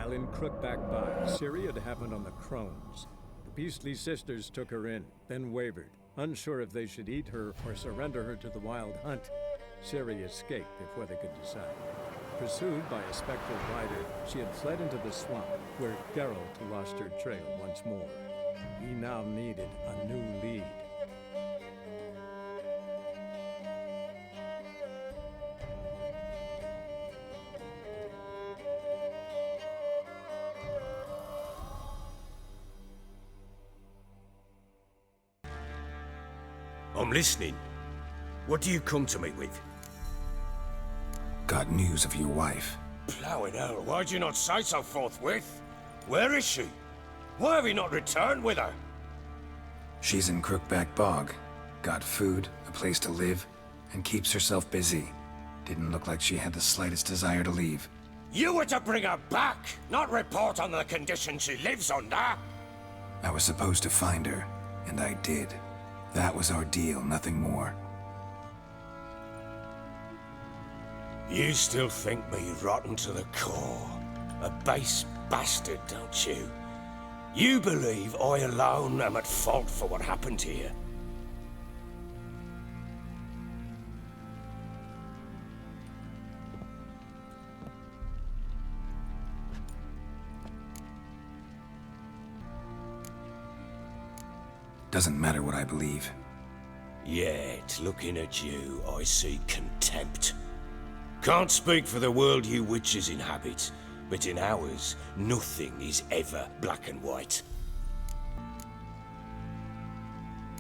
while in Crookback Bog, Ciri had happened on the Crones. The beastly sisters took her in, then wavered, unsure if they should eat her or surrender her to the wild hunt. Ciri escaped before they could decide. Pursued by a spectral rider, she had fled into the swamp, where Geralt lost her trail once more. He now needed a new lead. I'm listening. What do you come to me with? Got news of your wife. Plowing hell, why'd you not say so forthwith? Where is she? Why have you not returned with her? She's in Crookback Bog. Got food, a place to live, and keeps herself busy. Didn't look like she had the slightest desire to leave. You were to bring her back, not report on the conditions she lives under. I was supposed to find her, and I did. That was our deal, nothing more. You still think me rotten to the core. A base bastard, don't you? You believe I alone am at fault for what happened here. Doesn't matter what I believe. Yet, looking at you, I see contempt. Can't speak for the world you witches inhabit, but in ours, nothing is ever black and white.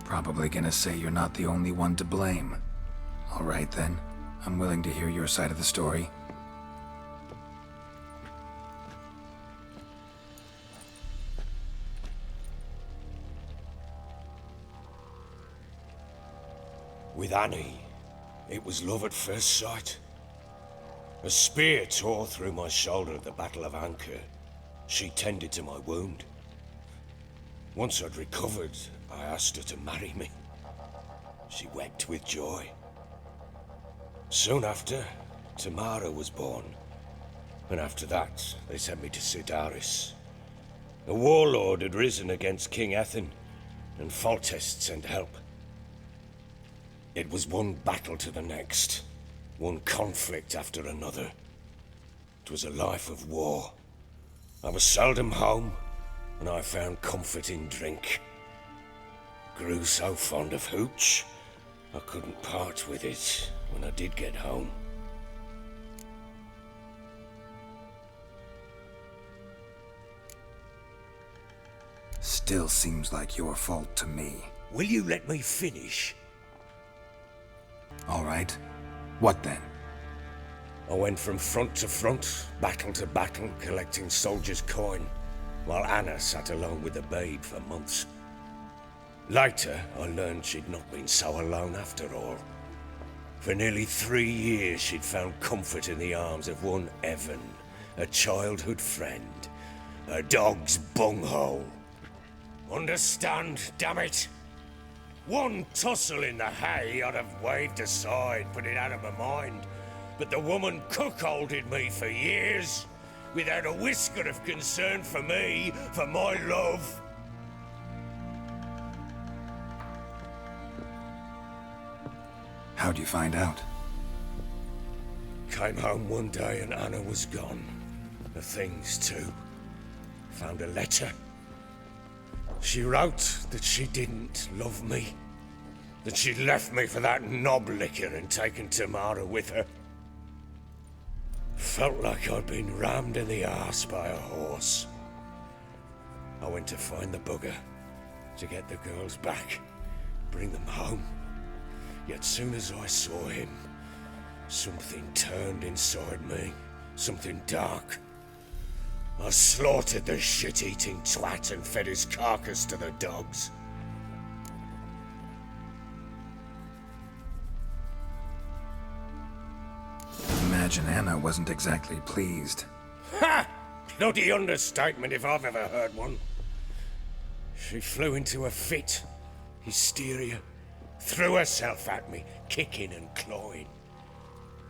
Probably gonna say you're not the only one to blame. All right then, I'm willing to hear your side of the story. With Annie, it was love at first sight. A spear tore through my shoulder at the Battle of Anchor. She tended to my wound. Once I'd recovered, I asked her to marry me. She wept with joy. Soon after, Tamara was born. And after that, they sent me to Sidaris. A warlord had risen against King Ethan, and Foltest sent help. It was one battle to the next, one conflict after another. It was a life of war. I was seldom home, and I found comfort in drink. Grew so fond of hooch, I couldn't part with it when I did get home. Still seems like your fault to me. Will you let me finish? All right. What then? I went from front to front, battle to battle, collecting soldiers' coin, while Anna sat alone with the babe for months. Later, I learned she'd not been so alone after all. For nearly 3 years, she'd found comfort in the arms of one Evan, a childhood friend, a dog's bunghole. Understand, damn it? One tussle in the hay I'd have waved aside, put it out of my mind. But the woman cuckolded me for years, without a whisker of concern for me, for my love. How'd you find out? Came home one day and Anna was gone. The things too. Found a letter. She wrote that she didn't love me. That she'd left me for that knob licker and taken Tamara with her. Felt like I'd been rammed in the arse by a horse. I went to find the bugger, to get the girls back, bring them home. Yet soon as I saw him, something turned inside me, something dark. I slaughtered the shit-eating twat and fed his carcass to the dogs. Imagine Anna wasn't exactly pleased. Ha! Bloody understatement if I've ever heard one. She flew into a fit, hysteria, threw herself at me, kicking and clawing.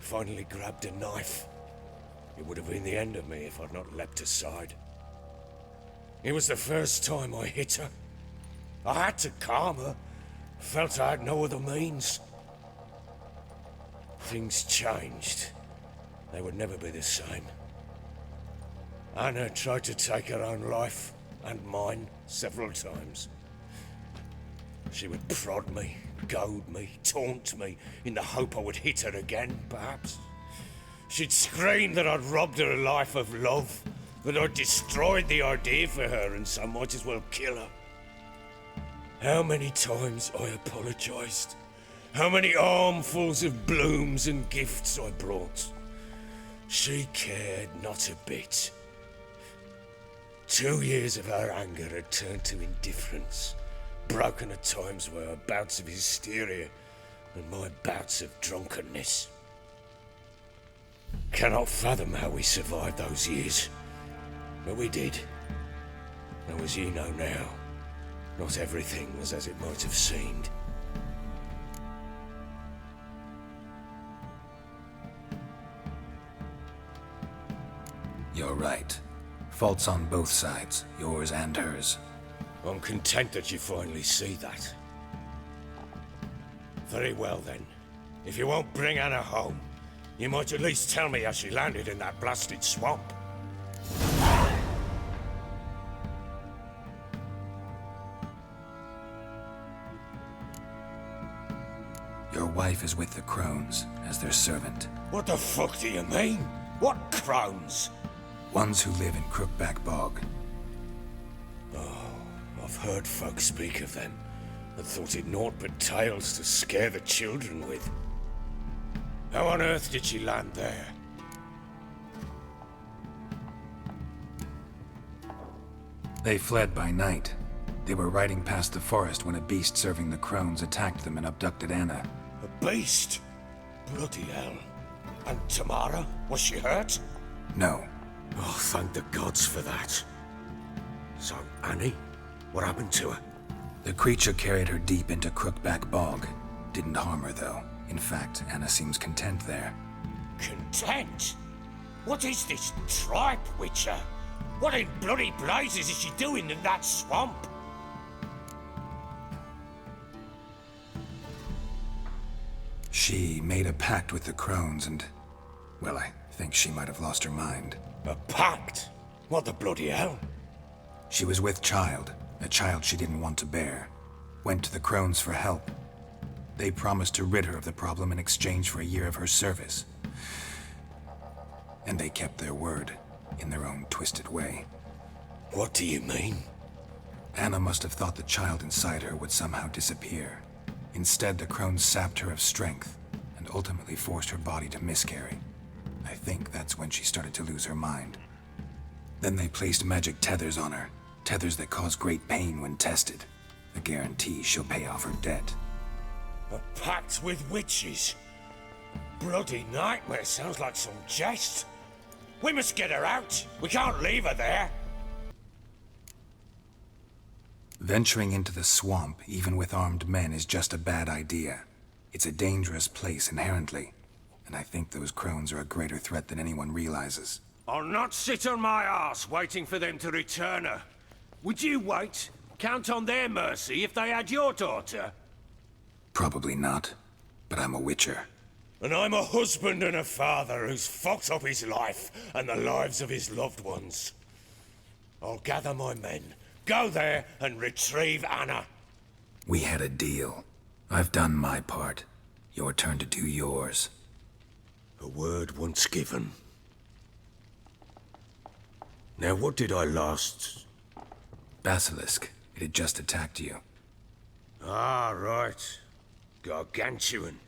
Finally grabbed a knife. It would have been the end of me if I'd not leapt aside. It was the first time I hit her. I had to calm her. Felt I had no other means. Things changed. They would never be the same. Anna tried to take her own life, and mine, several times. She would prod me, goad me, taunt me, in the hope I would hit her again, perhaps. She'd scream that I'd robbed her life of love, that I'd destroyed the idea for her and so might as well kill her. How many times I apologized. How many armfuls of blooms and gifts I brought. She cared not a bit. 2 years of her anger had turned to indifference, broken at times by her bouts of hysteria and my bouts of drunkenness. Cannot fathom how we survived those years, but we did. And as you know now, not everything was as it might have seemed. You're right. Faults on both sides, yours and hers. I'm content that you finally see that. Very well then. If you won't bring Anna home, you might at least tell me how she landed in that blasted swamp. Your wife is with the Crones, as their servant. What the fuck do you mean? What crones? Ones who live in Crookback Bog. I've heard folk speak of them, and thought it naught but tales to scare the children with. How on earth did she land there? They fled by night. They were riding past the forest when a beast serving the Crones attacked them and abducted Anna. A beast? Bloody hell. And Tamara? Was she hurt? No. Oh, thank the gods for that. So, Annie? What happened to her? The creature carried her deep into Crookback Bog. Didn't harm her, though. In fact, Anna seems content there. Content? What is this tripe, Witcher? What in bloody blazes is she doing in that swamp? She made a pact with the Crones and... well, I think she might have lost her mind. A pact? What the bloody hell? She was with child, a child she didn't want to bear. Went to the Crones for help. They promised to rid her of the problem in exchange for a year of her service. And they kept their word, in their own twisted way. What do you mean? Anna must have thought the child inside her would somehow disappear. Instead, the Crones sapped her of strength, and ultimately forced her body to miscarry. I think that's when she started to lose her mind. Then they placed magic tethers on her, tethers that cause great pain when tested. A guarantee she'll pay off her debt. A pact with witches? Bloody nightmare, sounds like some jest. We must get her out. We can't leave her there. Venturing into the swamp, even with armed men, is just a bad idea. It's a dangerous place inherently, and I think those Crones are a greater threat than anyone realizes. I'll not sit on my arse waiting for them to return her. Would you wait? Count on their mercy if they had your daughter? Probably not, but I'm a witcher. And I'm a husband and a father who's fucked up his life and the lives of his loved ones. I'll gather my men, go there and retrieve Anna. We had a deal. I've done my part. Your turn to do yours. A word once given. Now what did I last... Basilisk. It had just attacked you. Ah, right. Gargantuan.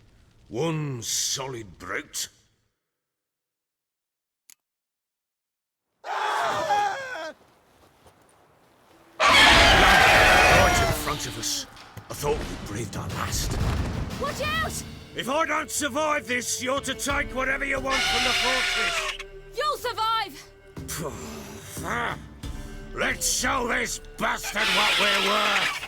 One solid brute. Right in front of us. I thought we breathed our last. Watch out! If I don't survive this, you're to take whatever you want from the fortress. You'll survive! Let's show this bastard what we're worth.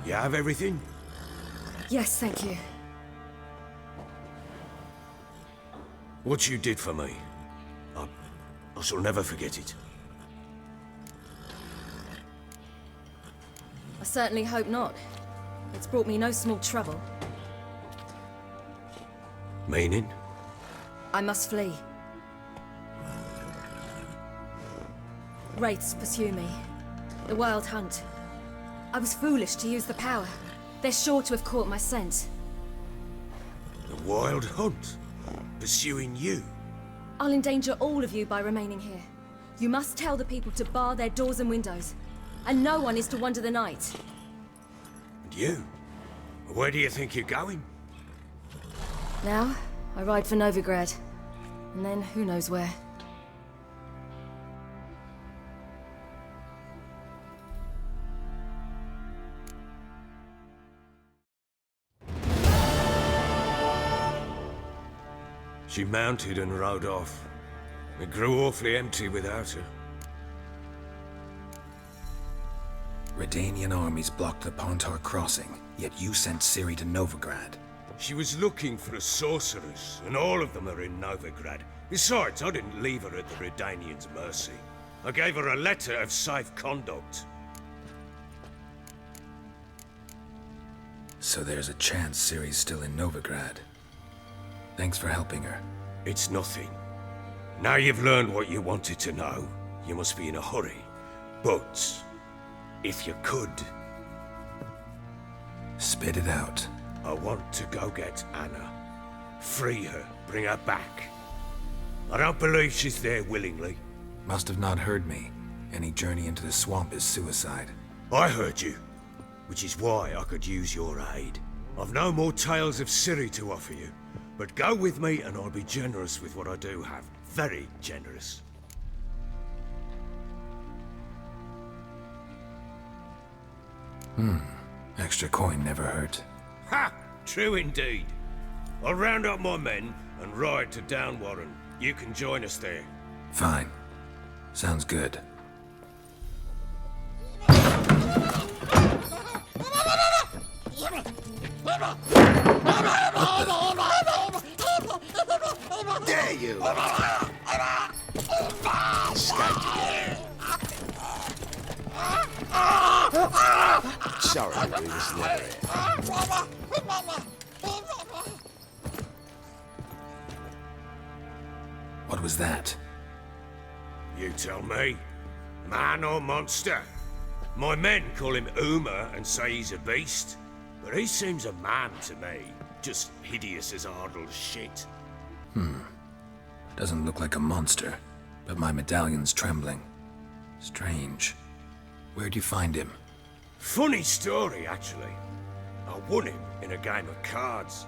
You have everything? Yes, thank you. What you did for me, I shall never forget it. I certainly hope not. It's brought me no small trouble. Meaning? I must flee. Wraiths pursue me. The Wild Hunt. I was foolish to use the power. They're sure to have caught my scent. The Wild Hunt? Pursuing you? I'll endanger all of you by remaining here. You must tell the people to bar their doors and windows. And no one is to wander the night. And you? Where do you think you're going? Now, I ride for Novigrad. And then who knows where. She mounted and rode off. It grew awfully empty without her. Redanian armies blocked the Pontar crossing, yet you sent Ciri to Novigrad. She was looking for a sorceress, and all of them are in Novigrad. Besides, I didn't leave her at the Redanians' mercy. I gave her a letter of safe conduct. So there's a chance Ciri's still in Novigrad. Thanks for helping her. It's nothing. Now you've learned what you wanted to know, you must be in a hurry. But, if you could, Spit it out. I want to go get Anna. Free her, bring her back. I don't believe she's there willingly. Must have not heard me. Any journey into the swamp is suicide. I heard you, which is why I could use your aid. I've no more tales of Ciri to offer you. But go with me and I'll be generous with what I do have. Very generous. Extra coin never hurt. Ha! True indeed. I'll round up my men and ride to Downwarren. You can join us there. Fine. Sounds good. Dare you! Sorry, we was never here. What was that? You tell me. Man or monster? My men call him Uma and say he's a beast. But he seems a man to me. Just hideous as Ardle's shit. Doesn't look like a monster, but my medallion's trembling. Strange. Where'd you find him? Funny story, actually. I won him in a game of cards.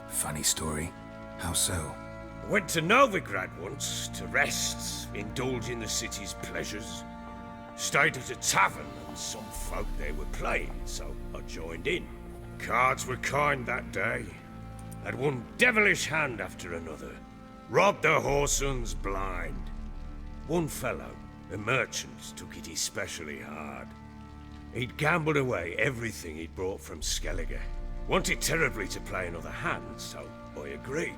Funny story. How so? I went to Novigrad once to rest, indulge in the city's pleasures. Stayed at a tavern and some folk there were playing, so I joined in. Cards were kind that day. Had one devilish hand after another. Robbed the whoresons blind. One fellow, a merchant, took it especially hard. He'd gambled away everything he'd brought from Skellige. Wanted terribly to play another hand, so I agreed.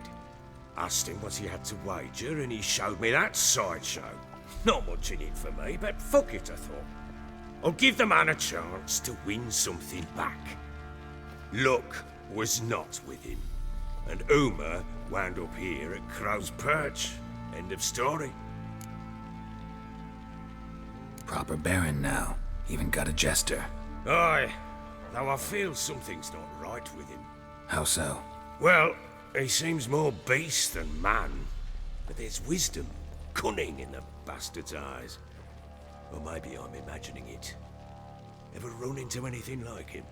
Asked him what he had to wager, and he showed me that sideshow. Not much in it for me, but fuck it, I thought. I'll give the man a chance to win something back. Luck was not with him, and Uma wound up here at Crow's Perch. End of story. Proper baron now. Even got a jester. Aye, though I feel something's not right with him. How so? Well, he seems more beast than man, but there's wisdom, cunning in the bastard's eyes. Or maybe I'm imagining it. Ever run into anything like him?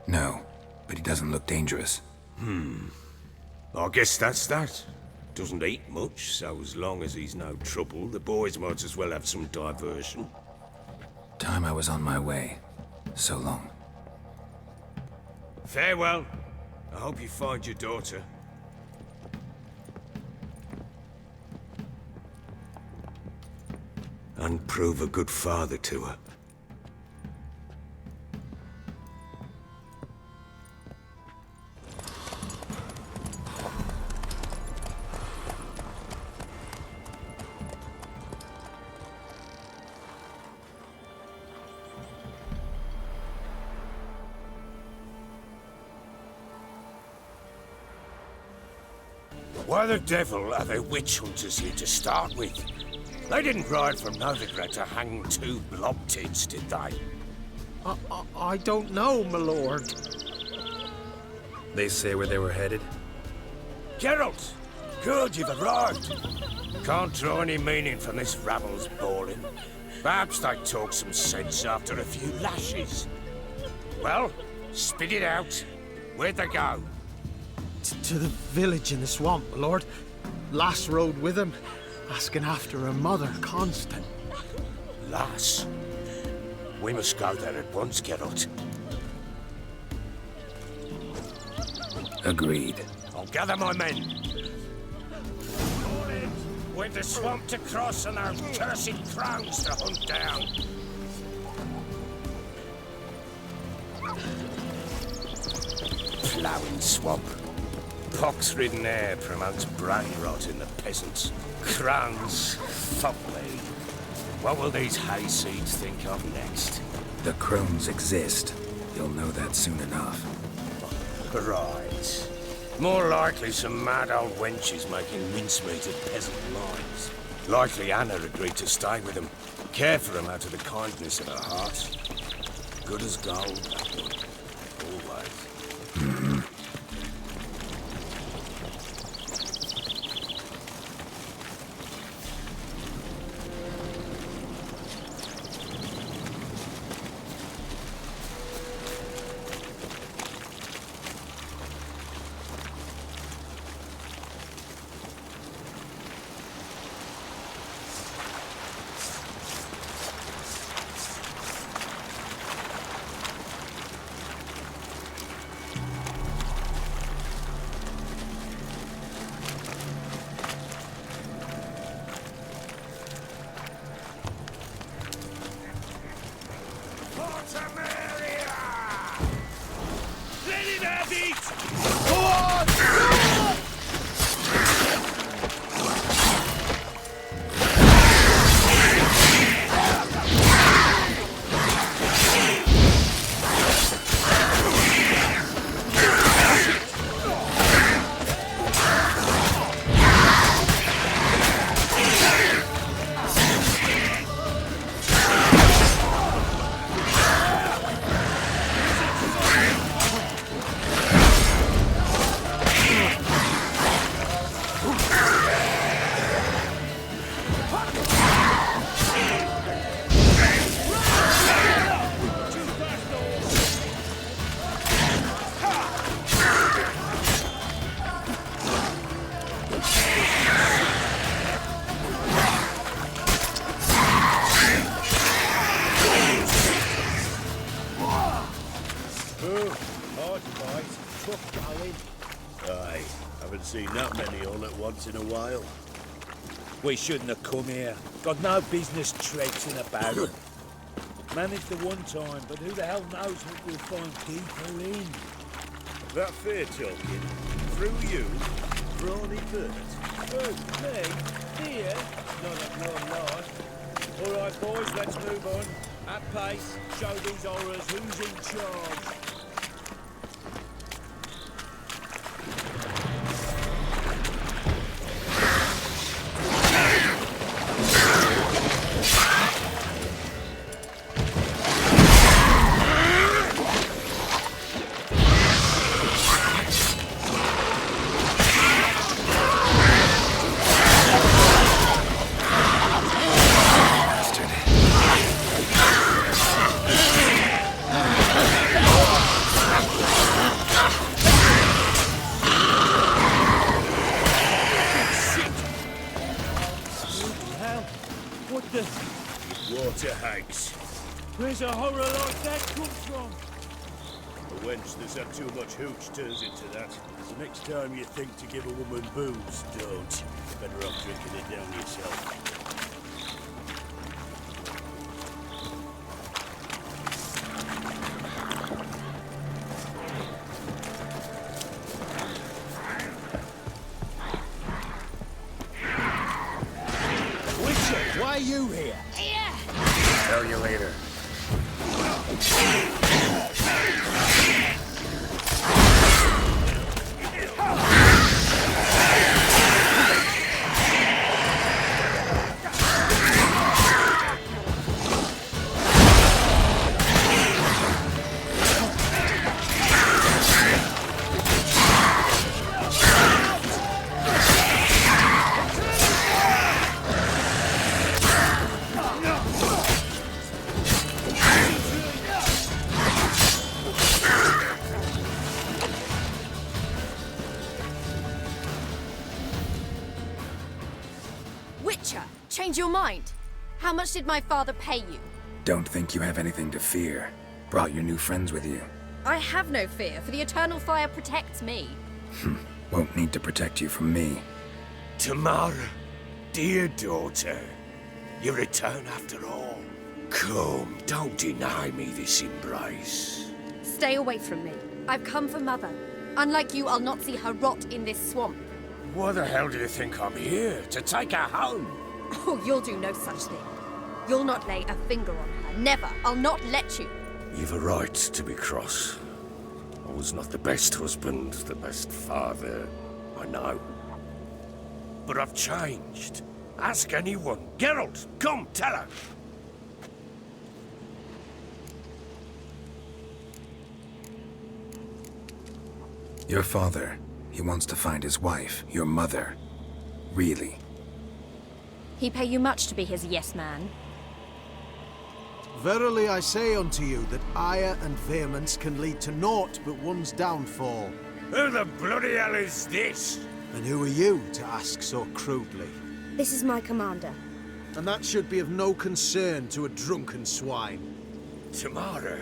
No, but he doesn't look dangerous. I guess that's that. Doesn't eat much, so as long as he's no trouble, the boys might as well have some diversion. Time I was on my way. So long. Farewell. I hope you find your daughter. And prove a good father to her. Why the devil are there witch hunters here to start with? They didn't ride from Novigrad to hang two blob tits, did they? I don't know, my lord. They say where they were headed? Geralt! Good, you've arrived. Can't draw any meaning from this rabble's bawling. Perhaps they talk some sense after a few lashes. Well, spit it out. Where'd they go? To the village in the swamp, my lord. Lass rode with him, asking after her mother, Constant. Lass? We must go there at once, Geralt. Agreed. I'll gather my men. We've the swamp to cross and our cursed crowns to hunt down. Ploughing swamp. Pox-ridden air promotes brain rot in the peasants. Crowns, fuck me. What will these hayseeds think of next? The crones exist. You'll know that soon enough. Right. More likely some mad old wenches making mincemeat of peasant minds. Likely Anna agreed to stay with them, care for them out of the kindness of her heart. Good as gold, that one. Always. Aye, haven't seen that many all at once in a while. We shouldn't have come here. Got no business traipsing about. Managed the one time, but who the hell knows what we'll find deeper in? That fair talking. Through you, brawny bird. Oh, me? Here? Not at your last. All right, boys, let's move on. At pace, show these horrors who's in charge. Water hags. Where's a horror like that come from? A wench that's had too much hooch turns into that. So next time you think to give a woman booze, don't. Better off drinking it down yourself. Witcher, why are you here? Tell you later. change your mind? How much did my father pay you? Don't think you have anything to fear. Brought your new friends with you. I have no fear, for the eternal fire protects me. Won't need to protect you from me. Tamara, dear daughter, you return after all. Come, don't deny me this embrace. Stay away from me. I've come for Mother. Unlike you, I'll not see her rot in this swamp. Why the hell do you think I'm here? To take her home? Oh, you'll do no such thing. You'll not lay a finger on her. Never. I'll not let you. You've a right to be cross. I was not the best husband, the best father, I know. But I've changed. Ask anyone. Geralt, come, tell her. Your father, he wants to find his wife, your mother. Really? He pay you much to be his yes man. Verily I say unto you that ire and vehemence can lead to naught but one's downfall. Who the bloody hell is this? And who are you to ask so crudely? This is my commander. And that should be of no concern to a drunken swine. Tamara,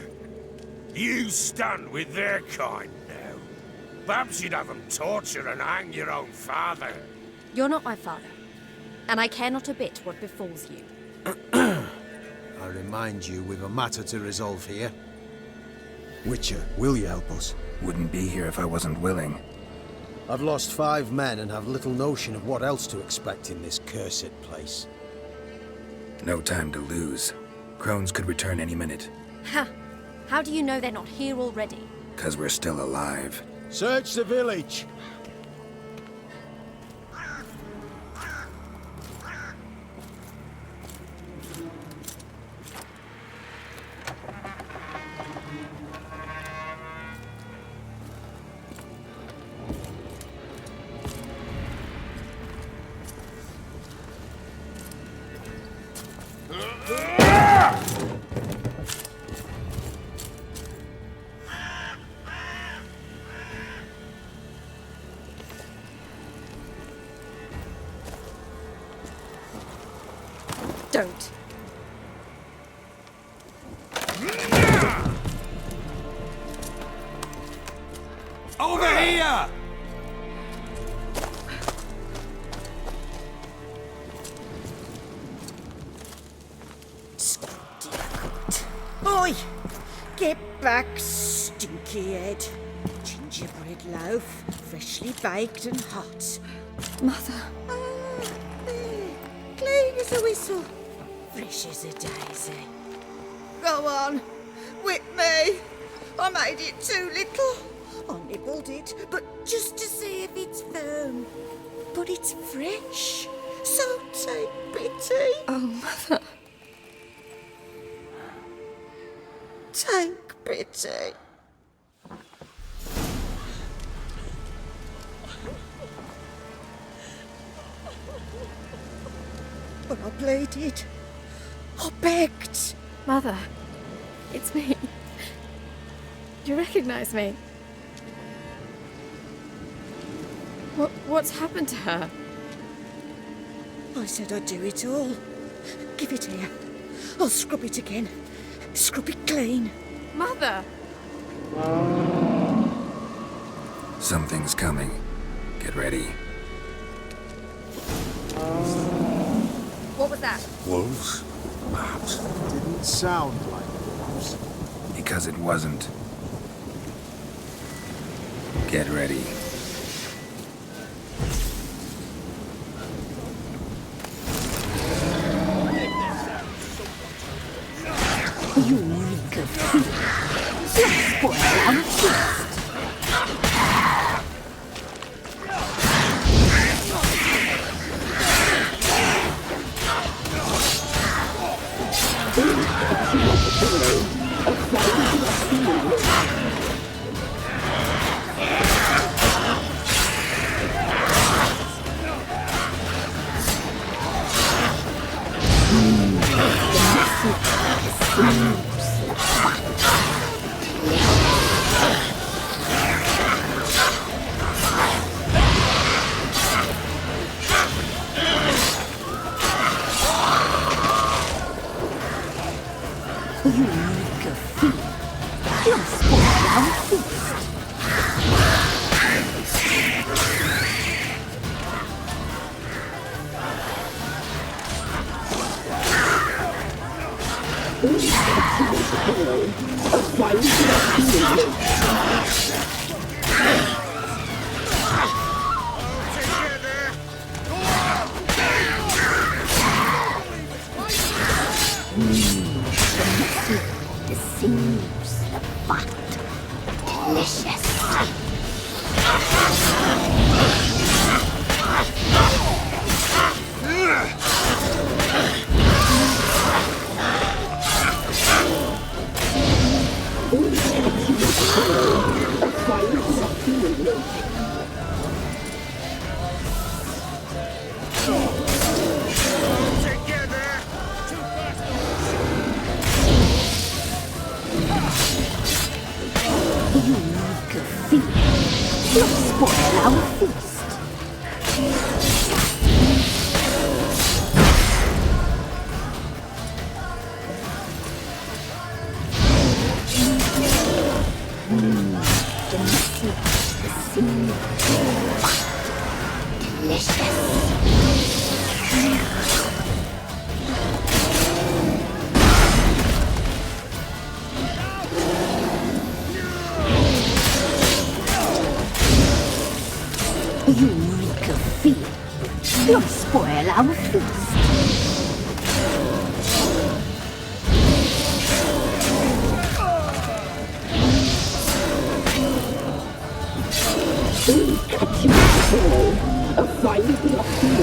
you stand with their kind now. Perhaps you'd have them torture and hang your own father. You're not my father, and I care not a bit what befalls you. I remind you we've a matter to resolve here. Witcher, will you help us? Wouldn't be here if I wasn't willing. I've lost 5 men and have little notion of what else to expect in this cursed place. No time to lose. Crones could return any minute. Ha! How do you know they're not here already? 'Cause we're still alive. Search the village! Don't. Over here! Oi! Get back, stinky head. Gingerbread loaf, freshly baked and hot. Mother. There. Clean as a whistle. Fresh as a daisy. Go on. Whip me. I made it too little. I nibbled it, but just to see if it's firm. But it's fresh. So take pity. Oh, Mother. Take pity. But I pleaded. I begged. Mother. It's me. You recognize me? What's happened to her? I said I'd do it all. Give it here. I'll scrub it again. Scrub it clean. Mother! Something's coming. Get ready. What was that? Wolves? Perhaps. Didn't sound like wolves. Because it wasn't. Get ready. You reek of food. You'll spoil our feast. You make a feast. You'll spoil our feast. The seams, the fat, delicious. You make a feast. You'll spoil our feast. The messy, the seam, delicious. You make a feast. You'll spoil our feast. We cut you away. A fire block you.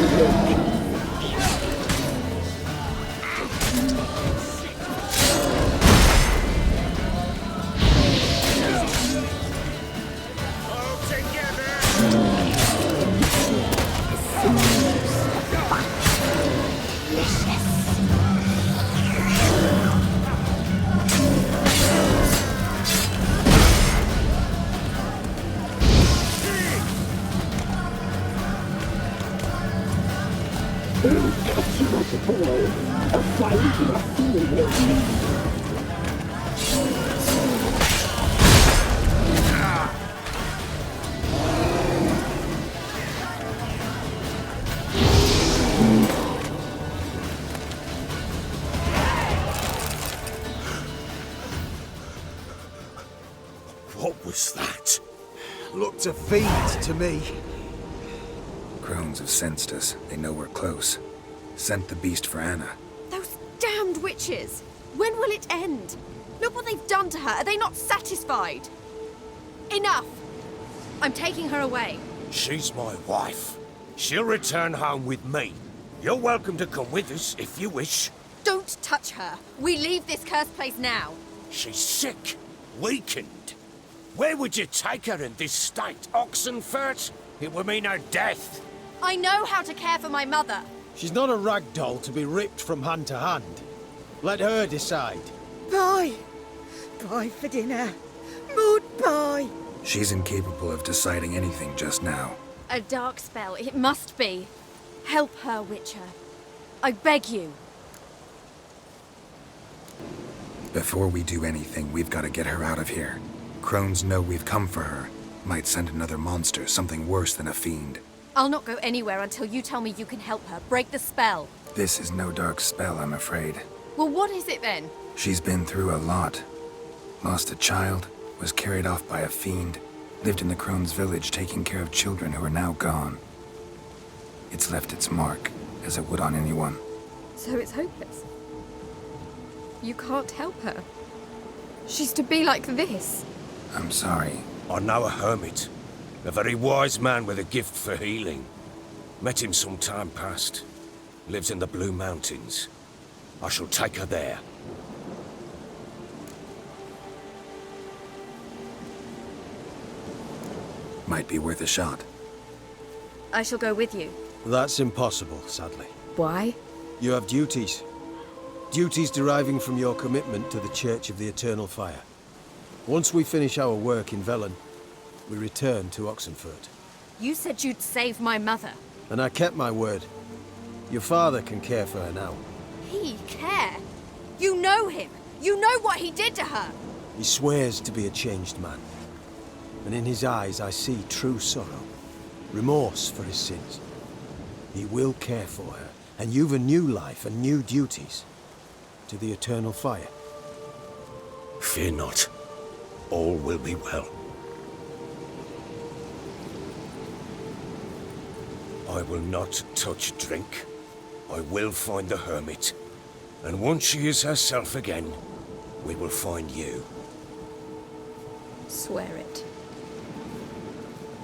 What was that? Looked a feed to me. Crones have sensed us. They know we're close. Sent the beast for Anna. Those damned witches! When will it end? Look what they've done to her. Are they not satisfied? Enough! I'm taking her away. She's my wife. She'll return home with me. You're welcome to come with us if you wish. Don't touch her. We leave this cursed place now. She's sick, weakened. Where would you take her in this state? Oxenfurt? It would mean her death. I know how to care for my mother. She's not a rag doll to be ripped from hand to hand. Let her decide. Pie. Pie for dinner. Mood pie. She's incapable of deciding anything just now. A dark spell, it must be. Help her, Witcher. I beg you. Before we do anything, we've got to get her out of here. Crones know we've come for her. Might send another monster, something worse than a fiend. I'll not go anywhere until you tell me you can help her. Break the spell. This is no dark spell, I'm afraid. Well, what is it then? She's been through a lot. Lost a child, was carried off by a fiend, lived in the Crones village taking care of children who are now gone. It's left its mark, as it would on anyone. So it's hopeless. You can't help her. She's to be like this. I'm sorry. I know a hermit. A very wise man with a gift for healing. Met him some time past. Lives in the Blue Mountains. I shall take her there. Might be worth a shot. I shall go with you. That's impossible, sadly. Why? You have duties. Duties deriving from your commitment to the Church of the Eternal Fire. Once we finish our work in Velen, we return to Oxenfurt. You said you'd save my mother. And I kept my word. Your father can care for her now. He care? You know him. You know what he did to her! He swears to be a changed man. And in his eyes I see true sorrow. Remorse for his sins. He will care for her, and you've a new life and new duties. To the eternal fire. Fear not. All will be well. I will not touch drink. I will find the hermit. And once she is herself again, we will find you. Swear it.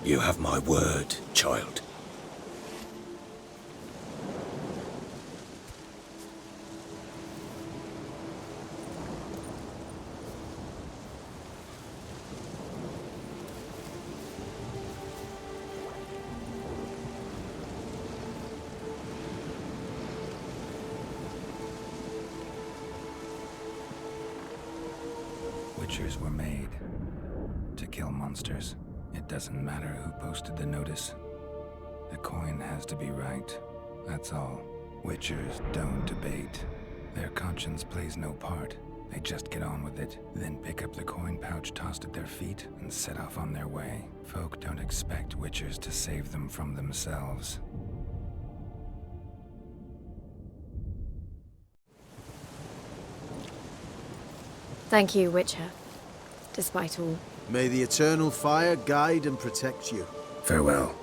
You have my word, child. Witchers were made to kill monsters. It doesn't matter who posted the notice. The coin has to be right. That's all. Witchers don't debate. Their conscience plays no part. They just get on with it, then pick up the coin pouch tossed at their feet and set off on their way. Folk don't expect witchers to save them from themselves. Thank you, Witcher. Despite all. May the eternal fire guide and protect you. Farewell.